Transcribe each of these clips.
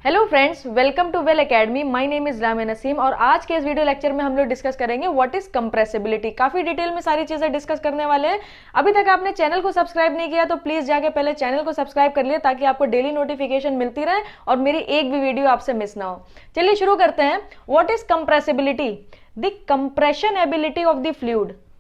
Hello friends, welcome to well academy. My name is Ram Naseem और आज के इस वीडियो लेक्चर में हम लोग डिस्कस करेंगे व्हाट इज कंप्रेसिबिलिटी। काफी डिटेल में सारी चीजें डिस्कस करने वाले हैं। अभी तक आपने चैनल को सब्सक्राइब नहीं किया तो प्लीज जाके पहले चैनल को सब्सक्राइब कर लिए ताकि आपको डेली नोटिफिकेशन मिलती रहे और मेरी एक भी वीडियो आपसे मिस ना हो। चलिए शुरू करते हैं। What is compressibility? The compression ability of the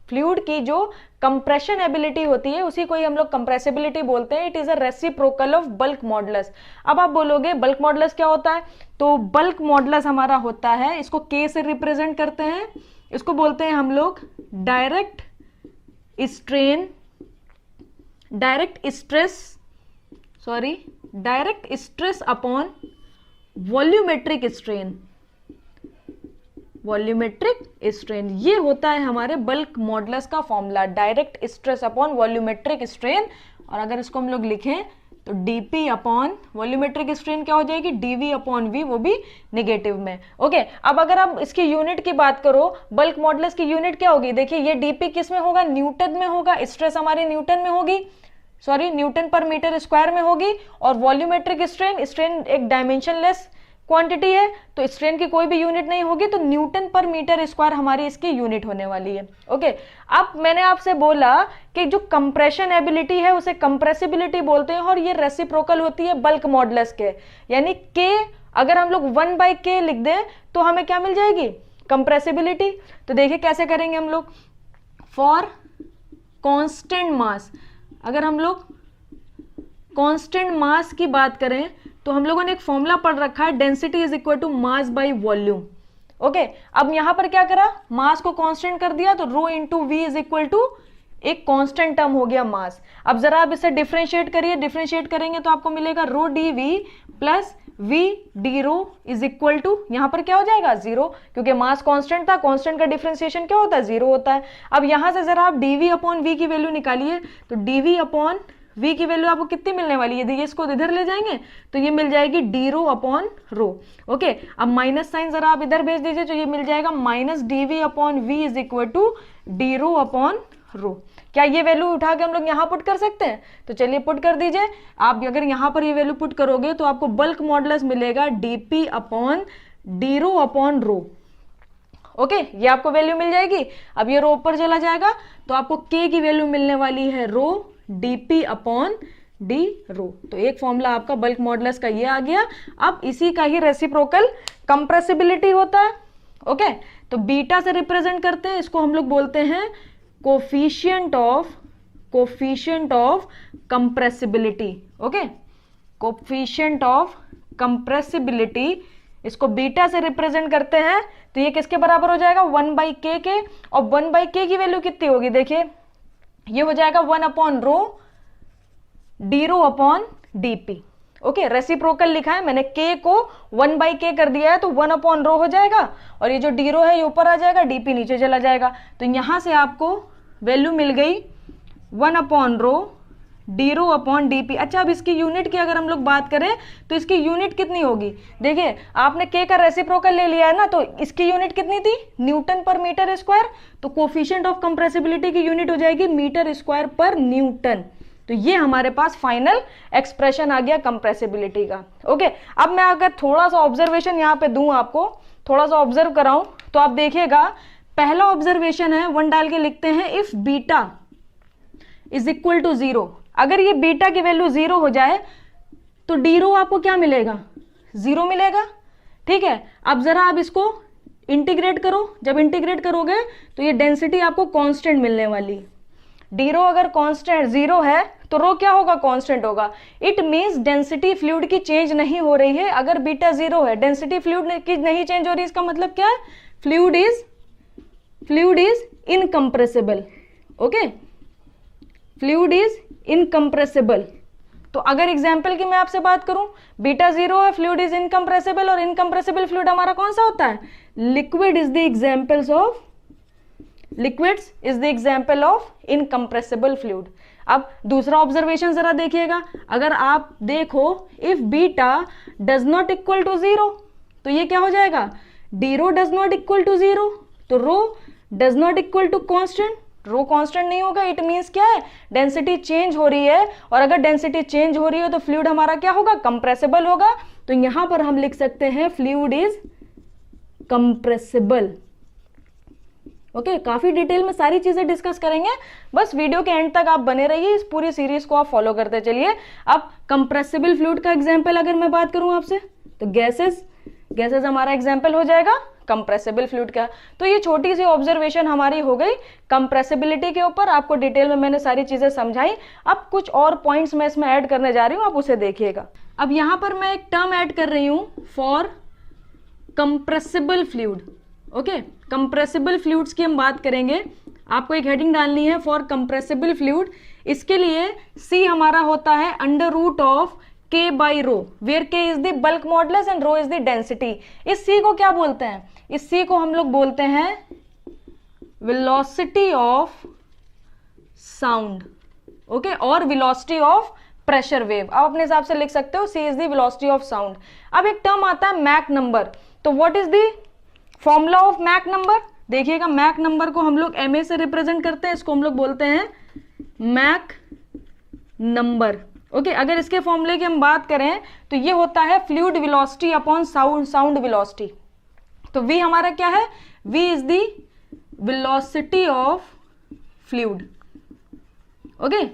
fluid की जो कंप्रेशन एबिलिटी होती है उसी को ही हम लोग कंप्रेसिबिलिटी बोलते हैं। It is a reciprocal of bulk modulus. अब आप बोलोगे बल्क मॉडुलस क्या होता है? तो बल्क मॉडुलस हमारा होता है, इसको के से रिप्रेजेंट करते हैं, इसको बोलते हैं हम लोग direct stress upon volumetric strain. ये होता है हमारे बल्क मॉडुलस का formula, direct stress upon volumetric strain. और अगर इसको हम लोग लिखें तो डीपी अपॉन वॉल्यूमेट्रिक स्ट्रेन क्या हो जाएगी? डीवी अपॉन वी, वो भी नेगेटिव में। ओके, अब अगर आप इसकी यूनिट की बात करो, बल्क मॉडुलस की यूनिट क्या होगी? देखिए ये डीपी किस में होगा? न्यूटन में होगा। स्ट्रेस हमारी न्यूटन में होगी, न्यूटन पर मीटर स्क्वायर में होगी। और वॉल्यूमेट्रिक स्ट्रेन एक डायमेंशनलेस क्वांटिटी है तो स्ट्रेन की कोई भी यूनिट नहीं होगी, तो न्यूटन पर मीटर स्क्वायर हमारी इसकी यूनिट होने वाली है। ओके, अब मैंने आपसे बोला कि जो कंप्रेशन एबिलिटी है उसे कंप्रेसिबिलिटी बोलते हैं और ये रेसिप्रोकल होती है बल्क मॉडुलस के, यानी के अगर हम लोग 1/k लिख दें तो हमें क्या मिल जाएगी? कंप्रेसिबिलिटी। तो देखिए कैसे करेंगे हम लोग। फॉर कांस्टेंट मास, अगर हम लोग कांस्टेंट मास की बात करें तो हम लोगों ने एक फॉर्मूला पढ़ रखा है, density is equal to mass by volume. Okay, अब यहां पर क्या करा? मास को कांस्टेंट कर दिया तो rho into V is equal to एक कांस्टेंट टर्म हो गया मास। अब जरा आप इसे डिफरेंशिएट करिए, डिफरेंशिएट करेंगे तो आपको मिलेगा rho D V plus V D rho is equal to, यहां पर क्या हो जाएगा? जीरो, क्योंकि मास कांस्टेंट था, कांस्टेंट का डिफरेंशिएशन क्या होता है? जीरो होता है। अब यहां से जरा आप डीवी अपॉन वी की वैल्यू निकालिए, तो डीवी अपॉन v की वैल्यू आपको कितनी मिलने वाली है? देखिए इसको इधर ले जाएंगे तो ये मिल जाएगी d rho upon rho. Okay, अब माइनस साइन जरा आप इधर भेज दीजिए तो ये मिल जाएगा minus d v upon v is equal to d rho upon rho. क्या ये वैल्यू उठा के हम लोग यहाँ पुट कर सकते हैं? तो चलिए पुट कर दीजिए। आप अगर यहाँ पर ये वैल्यू पुट करोगे तो आपको बल्क मॉडुलस मिलेगा DP upon D rho upon rho. Okay, ये आपको वैल्यू मिल जाएगी। अब ये रो ऊपर चला जाएगा तो आपको के की वैल्यू मिलने वाली है रो dp अपॉन डी रो। तो एक फॉर्मूला आपका बल्क मॉडुलस का ये आ गया। अब इसी का ही रेसिप्रोकल कंप्रेसिबिलिटी होता है। ओके, तो बीटा से रिप्रेजेंट करते हैं, इसको हम लोग बोलते हैं coefficient of compressibility. Okay, coefficient of compressibility, इसको बीटा से रिप्रेजेंट करते हैं तो ये किसके बराबर हो जाएगा? 1/k के। और 1/k की वैल्यू कितनी होगी? देखिए ये हो जाएगा 1 upon rho D rho upon DP. Okay, reciprocal लिखा है मैंने, k को 1/k कर दिया है तो 1 अपॉन रो हो जाएगा और ये जो डी रो है ये ऊपर आ जाएगा, डीपी नीचे चला जाएगा। तो यहां से आपको वैल्यू मिल गई 1 upon rho D rho upon DP. अच्छा, अब इसकी यूनिट की अगर हम लोग बात करें तो इसकी यूनिट कितनी होगी? देखिए आपने के का रेसिप्रोकल ले लिया है ना, तो इसकी यूनिट कितनी थी? Newton per metre square. तो कोफिशिएंट ऑफ कंप्रेसिबिलिटी की यूनिट हो जाएगी मीटर स्क्वायर पर न्यूटन। तो ये हमारे पास फाइनल एक्सप्रेशन आ गया कंप्रेसिबिलिटी का। ओके, अब मैं अगर थोड़ा सा ऑब्जर्वेशन यहाँ पे दूं, आपको थोड़ा सा ऑब्जर्व कराऊं तो आप देखिएगा, पहला ऑब्जर्वेशन है 1 डाल के लिखते हैं, if beta is equal to 0, अगर ये बीटा की वैल्यू 0 हो जाए तो डी रो आपको क्या मिलेगा? 0 मिलेगा। ठीक है, अब जरा आप इसको इंटीग्रेट करो, जब इंटीग्रेट करोगे तो ये डेंसिटी आपको कांस्टेंट मिलने वाली। डी रो अगर कांस्टेंट 0 है तो रो क्या होगा? कांस्टेंट होगा। इट मींस डेंसिटी फ्लूइड की चेंज नहीं हो रही है। अगर बीटा 0 है, डेंसिटी फ्लूइड की नहीं चेंज हो रही, इसका मतलब क्या है? Fluid is incompressible. Okay, fluid is incompressible. तो अगर एग्जाम्पल की मैं आपसे बात करूं, बीटा 0 है, फ्लूइड इज इनकम्प्रेसिबल, और इनकम्प्रेसिबल फ्लूइड हमारा कौन सा होता है? Liquids is the example of incompressible fluid. अब दूसरा ऑब्जर्वेशन जरा देखिएगा, अगर आप देखो if beta does not equal to 0 तो ये क्या हो जाएगा? D rho does not equal to 0, तो rho does not equal to constant, rho constant नहीं होगा, इट मींस क्या है, डेंसिटी चेंज हो रही है, और अगर डेंसिटी चेंज हो रही है तो फ्लूइड हमारा क्या होगा, कंप्रेसिबल होगा। तो यहां पर हम लिख सकते हैं फ्लूइड इज कंप्रेसिबल। ओके, काफी डिटेल में सारी चीजें डिस्कस करेंगे, बस वीडियो के एंड तक आप बने रहिए, इस पूरी सीरीज को आप फॉलो करते चलिए। अब कंप्रेसिबल फ्लूइड का एग्जांपल अगर मैं बात करूं आपसे, तो गैसेस हमारा एग्जांपल हो जाएगा कंप्रेसिबल फ्लूइड का। तो ये छोटी सी ऑब्जर्वेशन हमारी हो गई कंप्रेसिबिलिटी के ऊपर, आपको डिटेल में मैंने सारी चीजें समझाई। अब कुछ और पॉइंट्स मैं इसमें ऐड करने जा रही हूं, आप उसे देखिएगा। अब यहां पर मैं एक टर्म ऐड कर रही हूं, for compressible fluid. Okay, compressible fluids की हम बात करेंगे, आपको एक हेडिंग डालनी है फॉर कंप्रेसिबल फ्लूइड। इसके लिए सी हमारा होता है under root of K by rho, where K is the bulk modulus and rho is the density. इस C को क्या बोलते हैं, इस C को हम लोग बोलते हैं वेलोसिटी ऑफ साउंड। ओके, और वेलोसिटी ऑफ प्रेशर वेव, आप अपने हिसाब से लिख सकते हो, C is the velocity of sound. अब एक टर्म आता है मैक नंबर, तो what is the formula of Mach number, देखिएगा मैक नंबर को हम लोग MA से रिप्रेजेंट करते हैं, इसको हम लोग बोलते हैं मैक नंबर। ओके, अगर इसके फॉर्मूले की हम बात करें तो ये होता है fluid velocity upon sound velocity. तो V हमारा क्या है, V is the velocity of fluid. Okay,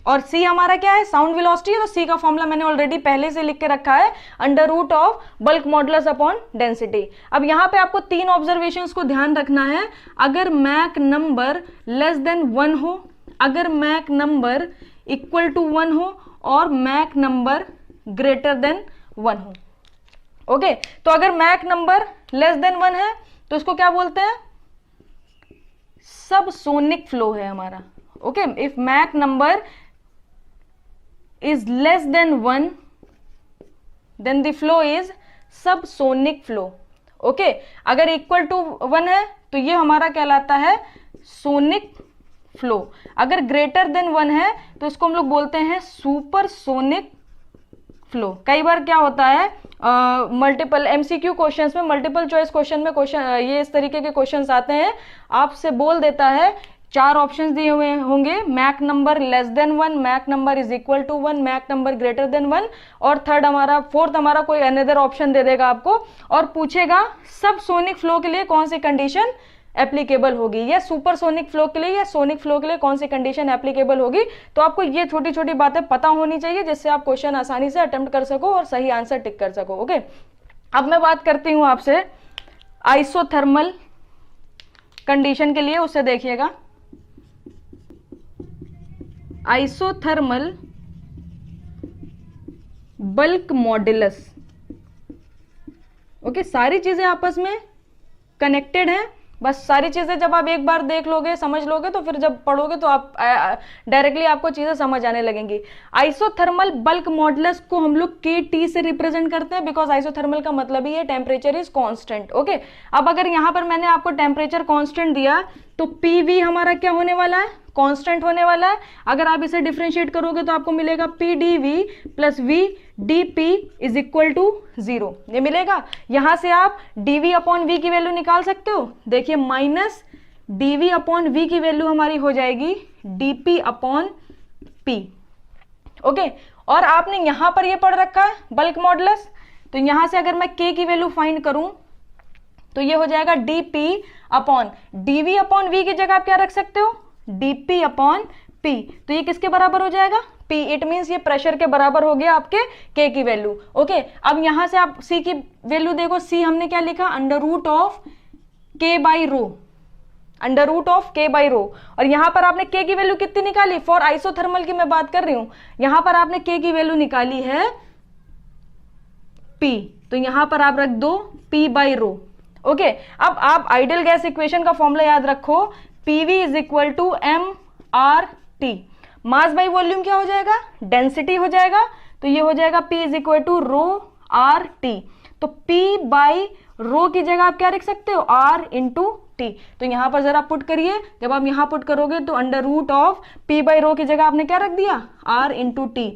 और C हमारा क्या है, साउंड वेलोसिटी है, तो C का फॉर्मूला मैंने ऑलरेडी पहले से लिख के रखा है, under root of bulk modulus upon density. अब यहां पे आपको तीन ऑब्जर्वेशंस को ध्यान रखना है, अगर मैक नंबर लेस देन 1 हो, अगर मैक नंबर इक्वल टू 1 हो, और मैक नंबर ग्रेटर देन 1 हो। ओके, तो अगर मैक नंबर लेस देन 1 है तो इसको क्या बोलते हैं, सबसोनिक फ्लो है हमारा। Okay, if Mach number is less than 1 then the flow is subsonic flow। Okay, अगर इक्वल टू 1 है तो ये हमारा कहलाता है सोनिक फ्लो, अगर ग्रेटर देन 1 है तो इसको हम लोग बोलते हैं सुपरसोनिक फ्लो। कई बार क्या होता है, मल्टीपल MCQ क्वेश्चंस में, मल्टीपल चॉइस क्वेश्चन में ये इस तरीके के क्वेश्चंस आते हैं, आपसे बोल देता है 4 ऑप्शंस दिए हुए होंगे, Mach number less than 1, Mach number is equal to 1, Mach number greater than 1, और फोर्थ हमारा कोई अनदर ऑप्शन दे देगा आपको, और पूछेगा सबसोनिक फ्लो के लिए कौन सी कंडीशन एप्लीकेबल होगी, या सुपरसोनिक फ्लो के लिए या सोनिक फ्लो के लिए कौन सी कंडीशन एप्लीकेबल होगी। तो आपको ये छोटी छोटी बातें पता होनी चाहिए, जिससे आप क्वेश्चन आसानी से अटेम्प्ट कर सको और सही आंसर टिक कर सको। ओके, अब मैं बात करती हूं आपसे आइसोथर्मल कंडीशन के लिए, उससे देखिएगा आइसोथर्मल बल्क मॉडुलस। ओके, सारी चीजें आपस में कनेक्टेड हैं, बस सारी चीजें जब आप एक बार देख लोगे, समझ लोगे, तो फिर जब पढ़ोगे तो आप डायरेक्टली आपको चीजें समझ आने लगेंगी। आइसोथर्मल बल्क मॉडुलस को हम लोग KT से रिप्रेजेंट करते हैं, बिकॉज आइसोथर्मल का मतलब ही है टेम्परेचर इज कांस्टेंट। ओके, अब अगर यहां पर मैंने आपको टेम्परेचर कांस्टेंट दिया तो PV हमारा क्या होने वाला है, कांस्टेंट होने वाला है। अगर आप इसे डिफरेंशिएट करोगे तो आपको मिलेगा PdV plus VdP is equal to 0, ये मिलेगा। यहां से आप dV अपॉन V की वैल्यू निकाल सकते हो, देखिए माइनस dV अपॉन V की वैल्यू हमारी हो जाएगी dP अपॉन P। ओके, और आपने यहां पर ये पढ़ रखा है बल्क मॉडुलस, तो यहां से अगर मैं K की वैल्यू फाइंड करूं तो ये हो जाएगा dP upon dV upon V की जगह आप क्या रख सकते हो, dP अपॉन P। तो ये किसके बराबर हो जाएगा, P। इट मीन्स ये प्रेशर के बराबर हो गया आपके K की वैल्यू। ओके, अब यहां से आप C की वैल्यू देखो, C हमने क्या लिखा, under root of K by rho, under root of K by rho. और यहां पर आपने K की वैल्यू कितनी निकाली, फॉर आइसोथर्मल की मैं बात कर रही हूं, यहां पर आपने K की वैल्यू निकाली है P, तो यहां पर आप रख दो P बाई रो। ओके, अब आप आइडियल गैस इक्वेशन का फॉर्मूला याद रखो, PV is equal to MRT। Mass by volume क्या हो जाएगा, डेंसिटी हो जाएगा, तो ये हो जाएगा P is equal to rho RT। तो P बाई रो की जगह आप क्या लिख सकते हो, R इंटू T। तो यहां पर जरा पुट करिए, जब आप यहां पुट करोगे तो under root of P by rho की जगह आपने क्या रख दिया, R इंटू T।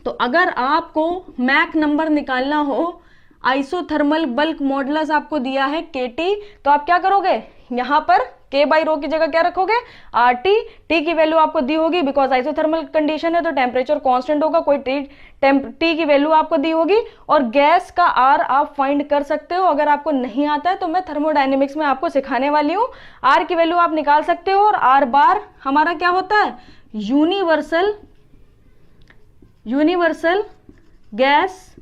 तो अगर आपको मैक नंबर निकालना हो, आइसोथर्मल बल्क मॉडुलस आपको दिया है KT, तो आप क्या करोगे, यहाँ पर K बाई रो की जगह क्या रखोगे, RT, T की वैल्यू आपको दी होगी बिकॉज आइसोथर्मल कंडीशन है तो टेम्परेचर कांस्टेंट होगा, कोई T की वैल्यू आपको दी होगी, और गैस का R आप फाइंड कर सकते हो। अगर आपको नहीं आता है तो मैं थर्मोडायनेमिक्स में आपको सिखाने वाली हूँ। R की वैल्यू आप निकाल सकते हो, और R बार हमारा क्या होता है, यूनिवर्सल गैस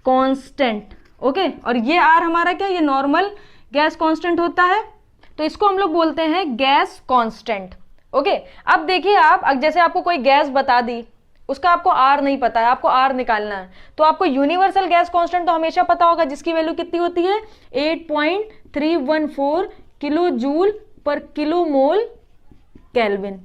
कांस्टेंट। ओके, और ये R हमारा क्या, ये नॉर्मल गैस कांस्टेंट होता है, तो इसको हम लोग बोलते हैं गैस कांस्टेंट। ओके, अब देखिए आप, जैसे आपको कोई गैस बता दी, उसका आपको R नहीं पता है, आपको R निकालना है, तो आपको यूनिवर्सल गैस कांस्टेंट तो हमेशा पता होगा, जिसकी वैल्यू कितनी होती है, 8.314 किलो जूल पर किलो मोल केल्विन।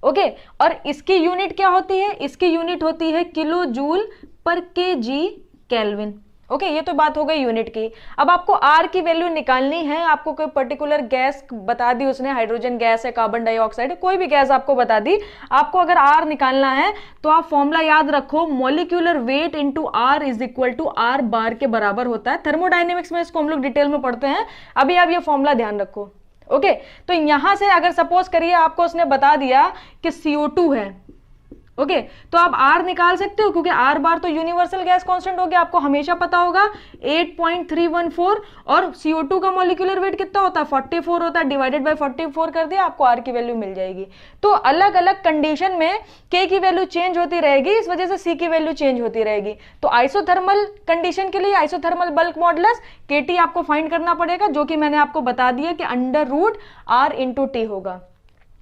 ओके, और इसकी यूनिट क्या होती है, इसकी यूनिट होती है किलो जूल पर केजी केल्विन। ओके, ये तो बात हो गई यूनिट की। अब आपको R की वैल्यू निकालनी है, आपको कोई पर्टिकुलर गैस बता दी उसने, हाइड्रोजन गैस है, कार्बन डाइऑक्साइड है, कोई भी गैस आपको बता दी, आपको अगर R निकालना है तो आप फॉर्मूला याद रखो, molecular weight into R is equal to R bar के बराबर होता है। थर्मोडायनेमिक्स में इसको हम लोग डिटेल में पढ़ते हैं, अभी आप ये फॉर्मूला ध्यान रखो। ओके, तो यहां से अगर सपोज करिए आपको उसने बता दिया कि CO2 है, ओके, तो आप R निकाल सकते हो, क्योंकि R बार तो यूनिवर्सल गैस कांस्टेंट हो गया, आपको हमेशा पता होगा 8.314, और CO2 का मॉलिक्यूलर वेट कितना होता है, 44 होता है, डिवाइडेड बाय 44 कर दिया, आपको R की वैल्यू मिल जाएगी। तो अलग अलग कंडीशन में K की वैल्यू चेंज होती रहेगी, इस वजह से C की वैल्यू चेंज होती रहेगी। तो आइसोथर्मल कंडीशन के लिए आइसोथर्मल बल्क मॉडुलस KT आपको फाइंड करना पड़ेगा, जो कि मैंने आपको बता दिया कि √R/T होगा।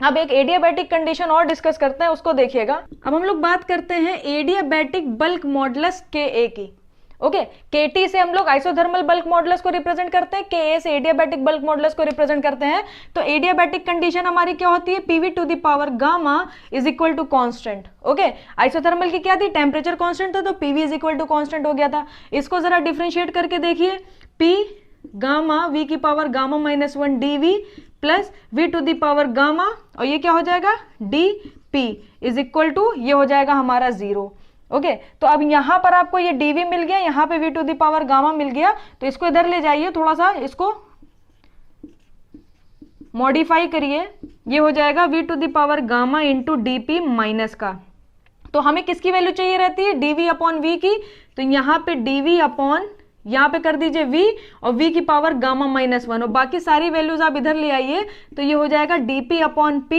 अब एक एडियाबैटिक कंडीशन और डिस्कस करते हैं, उसको देखिएगा। अब हम लोग बात करते हैं एडियाबैटिक बल्क मॉडुलस Ka की। ओके, Kt से हम लोग आइसोथर्मल बल्क मॉडुलस को रिप्रेजेंट करते हैं, Ka से एडियाबैटिक बल्क मॉडुलस को रिप्रेजेंट करते हैं। तो एडियाबैटिक कंडीशन हमारी क्या होती है, PV to the power gamma is equal to constant. Okay, isothermal की क्या थी, टेम्परेचर कांस्टेंट था, तो PV is equal to constant हो गया था। इसको जरा डिफरेंशिएट करके देखिए, P गामा V की power gamma -1 dV plus V to the power gamma, और ये क्या हो जाएगा, dP इज इक्वल टू, ये हो जाएगा हमारा 0। ओके, तो अब यहां पर आपको ये dV मिल गया, यहां पे V to the power gamma मिल गया, तो इसको इधर ले जाइए, थोड़ा सा इसको मॉडिफाई करिए, ये हो जाएगा V to the power gamma into DP minus का। तो हमें किसकी वैल्यू चाहिए रहती है, dV अपॉन V की, तो यहाँ पे dV अपॉन, यहाँ पे कर दीजिए V, और V की पावर गामा -1, और बाकी सारी वैल्यूज आप इधर ले आइए, तो ये हो जाएगा dP upon P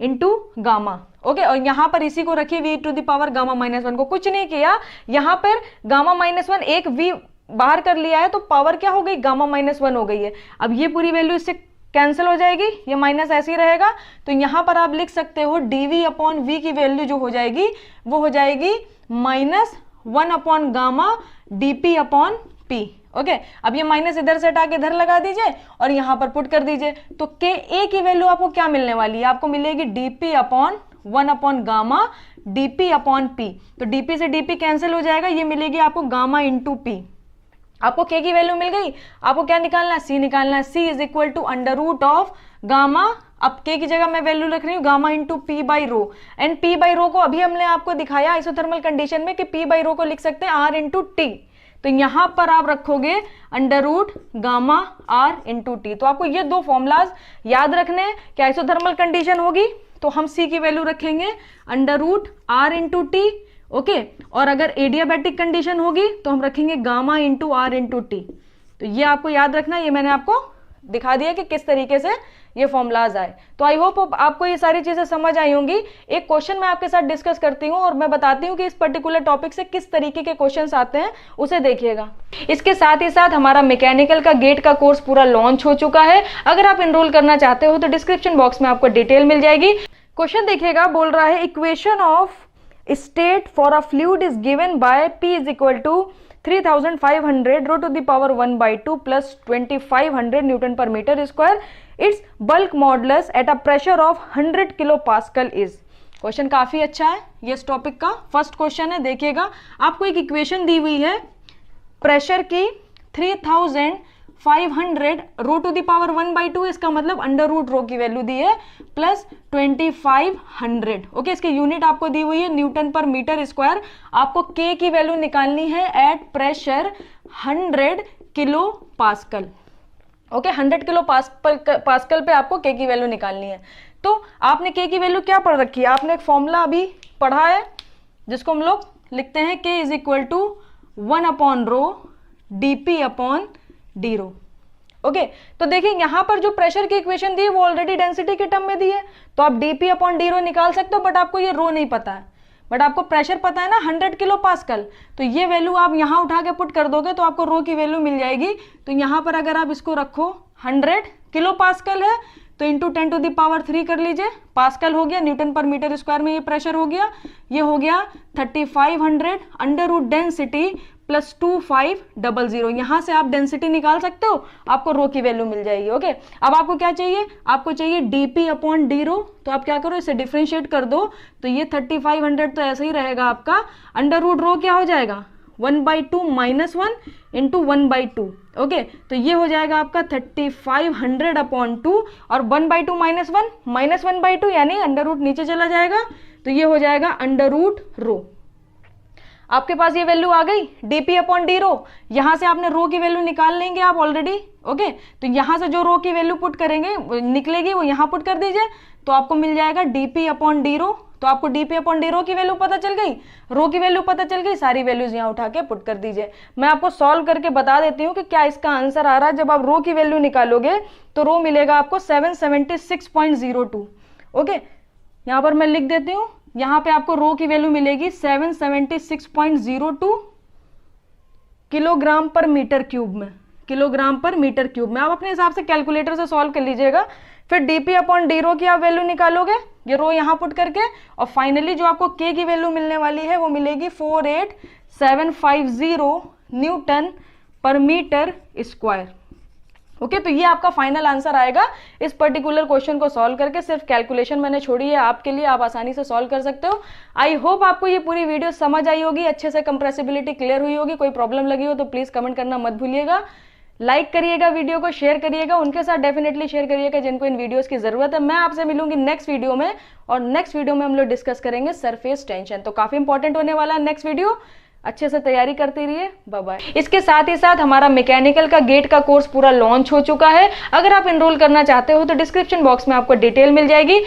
into gamma. Okay, और यहाँ पर इसी को रखिए V to the power gamma -1 को, कुछ नहीं किया, यहाँ पर गामा -1 एक V बाहर कर लिया है, तो पावर क्या हो गई, गामा -1 हो गई है। अब ये पूरी वैल्यू इससे कैंसिल हो जाएगी, ये माइनस ऐसे ही रहेगा, तो यहाँ पर आप लिख सकते हो dV अपॉन V की वैल्यू जो हो जाएगी वो हो जाएगी -1 upon gamma dP upon P। Okay, अब ये माइनस इधर से हटा के इधर लगा दीजिए और यहां पर पुट कर दीजिए, तो Ka की वैल्यू आपको क्या मिलने वाली है, आपको मिलेगी dP upon 1 upon gamma dP upon P। तो dP से dP कैंसिल हो जाएगा, ये मिलेगी आपको गामा इंटू P। आपको K की वैल्यू मिल गई, आपको क्या निकालना है, C निकालना है। C is equal to under root of gamma, अब K की जगह मैं वैल्यू रख रही हूँ gamma into P by rho, and P by rho को अभी हमने आपको दिखाया आइसोथर्मल कंडीशन में कि P बाई रो को लिख सकते हैं R इंटू T, तो यहां पर आप रखोगे under root gamma R into T। तो आपको ये दो फॉर्मूलाज याद रखने हैं कि आइसोथर्मल कंडीशन होगी तो हम C की वैल्यू रखेंगे under root R into T। Okay, और अगर एडियाबैटिक कंडीशन होगी तो हम रखेंगे gamma into R into T। तो ये आपको याद रखना, ये मैंने आपको दिखा दिया कि किस तरीके से ये फॉर्मूलाज आए। तो आई होप आपको ये सारी चीजें समझ आई होंगी। एक क्वेश्चन मैं आपके साथ डिस्कस करती हूँ और मैं बताती हूँ कि इस पर्टिकुलर टॉपिक से किस तरीके के क्वेश्चंस आते हैं, उसे देखिएगा। इसके साथ ही साथ हमारा मैकेनिकल का गेट का कोर्स पूरा लॉन्च हो चुका है, अगर आप एनरोल करना चाहते हो तो डिस्क्रिप्शन बॉक्स में आपको डिटेल मिल जाएगी। क्वेश्चन देखिएगा, बोल रहा है equation of state for a fluid is given by P is equal to 3500 rho to the power 1/2 plus 2500 newton per metre square, its bulk modulus at a pressure of 100 kilo pascal is. Question काफी अच्छा है, ये इस topic का first question है। देखिएगा, आपको एक इक्वेशन दी हुई है प्रेशर की 3500 रो टू द पावर 1/2, इसका मतलब अंडर रूट रो की वैल्यू दी है, प्लस 2500। ओके, इसकी यूनिट आपको दी हुई है न्यूटन पर मीटर स्क्वायर। आपको K की वैल्यू निकालनी है at pressure 100 kilo pascal. Okay 100 kilo pascal पे आपको के की वैल्यू निकालनी है। तो आपने के की वैल्यू क्या पढ़ रखी है, आपने एक फॉर्मूला अभी पढ़ा है जिसको हम लोग लिखते हैं के इज इक्वल टू 1/रो dp upon D rho. Okay तो देखिए यहां पर जो प्रेशर की इक्वेशन दी है वो ऑलरेडी डेंसिटी के टर्म में दी है, तो आप dp अपॉन डी रो निकाल सकते हो, बट आपको ये रो नहीं पता है, बट आपको प्रेशर पता है ना 100 किलो पास्कल, तो ये वैल्यू आप यहां उठा के पुट कर दोगे तो आपको रो की वैल्यू मिल जाएगी। तो यहां पर अगर आप इसको रखो 100 किलो पास्कल है तो इंटू 10⁻³ कर लीजिए, पास्कल हो गया, न्यूटन पर मीटर स्क्वायर में ये प्रेशर हो गया, ये हो गया 3500 अंडर रूट डेंसिटी प्लस 2500। यहां से आप डेंसिटी निकाल सकते हो, आपको रो की वैल्यू मिल जाएगी। ओके अब आपको क्या चाहिए, आपको चाहिए dp अपॉन डी रो, तो आप क्या करो इसे डिफरेंशिएट कर दो, तो ये 3500 तो ऐसे ही रहेगा आपका, अंडर रूट रो क्या हो जाएगा 1/2 माइनस 1 इंटू 1/2। ओके तो ये हो जाएगा आपका 3500 अपॉन 2 और 1/2 माइनस 1 माइनस 1/2 यानी अंडर रूट नीचे चला जाएगा, तो ये हो जाएगा अंडर रूट रो। आपके पास ये वैल्यू आ गई dp अपॉन डी रो, यहां से आपने रो की वैल्यू निकाल लेंगे आप ऑलरेडी। ओके तो यहां से जो रो की वैल्यू पुट करेंगे निकलेगी वो यहां पुट कर दीजिए, तो आपको मिल जाएगा dp अपॉन डी रो। तो आपको dp अपॉन डी रो की वैल्यू पता चल गई, रो की वैल्यू पता चल गई, सारी वैल्यूज यहाँ उठा के पुट कर दीजिए। मैं आपको सॉल्व करके बता देती हूँ कि क्या इसका आंसर आ रहा है। जब आप रो की वैल्यू निकालोगे तो रो मिलेगा आपको 776.02। ओके यहाँ पर मैं लिख देती हूँ, यहाँ पे आपको रो की वैल्यू मिलेगी 776.02 किलोग्राम पर मीटर क्यूब में, किलोग्राम पर मीटर क्यूब में। आप अपने हिसाब से कैलकुलेटर से सॉल्व कर लीजिएगा। फिर dp अपॉन डी रो की आप वैल्यू निकालोगे, ये रो यहाँ पुट करके, और फाइनली जो आपको k की वैल्यू मिलने वाली है वो मिलेगी 48750 Newton per metre square. Okay तो ये आपका फाइनल आंसर आएगा इस पर्टिकुलर क्वेश्चन को सॉल्व करके। सिर्फ कैलकुलेशन मैंने छोड़ी है आपके लिए, आप आसानी से सॉल्व कर सकते हो। आई होप आपको ये पूरी वीडियो समझ आई होगी, अच्छे से कंप्रेसिबिलिटी क्लियर हुई होगी। कोई प्रॉब्लम लगी हो तो प्लीज कमेंट करना मत भूलिएगा, लाइक करिएगा, वीडियो को शेयर करिएगा, उनके साथ डेफिनेटली शेयर करिएगा जिनको इन वीडियोस की जरूरत है। मैं आपसे मिलूंगी नेक्स्ट वीडियो में, और नेक्स्ट वीडियो में हम लोग डिस्कस करेंगे सरफेस टेंशन, तो काफी इंपॉर्टेंट होने वाला है नेक्स्ट वीडियो। अच्छे से तैयारी करते रहिए, बाय बाय। इसके साथ ही साथ हमारा मैकेनिकल का गेट का कोर्स पूरा लॉन्च हो चुका है, अगर आप एनरोल करना चाहते हो तो डिस्क्रिप्शन बॉक्स में आपको डिटेल मिल जाएगी।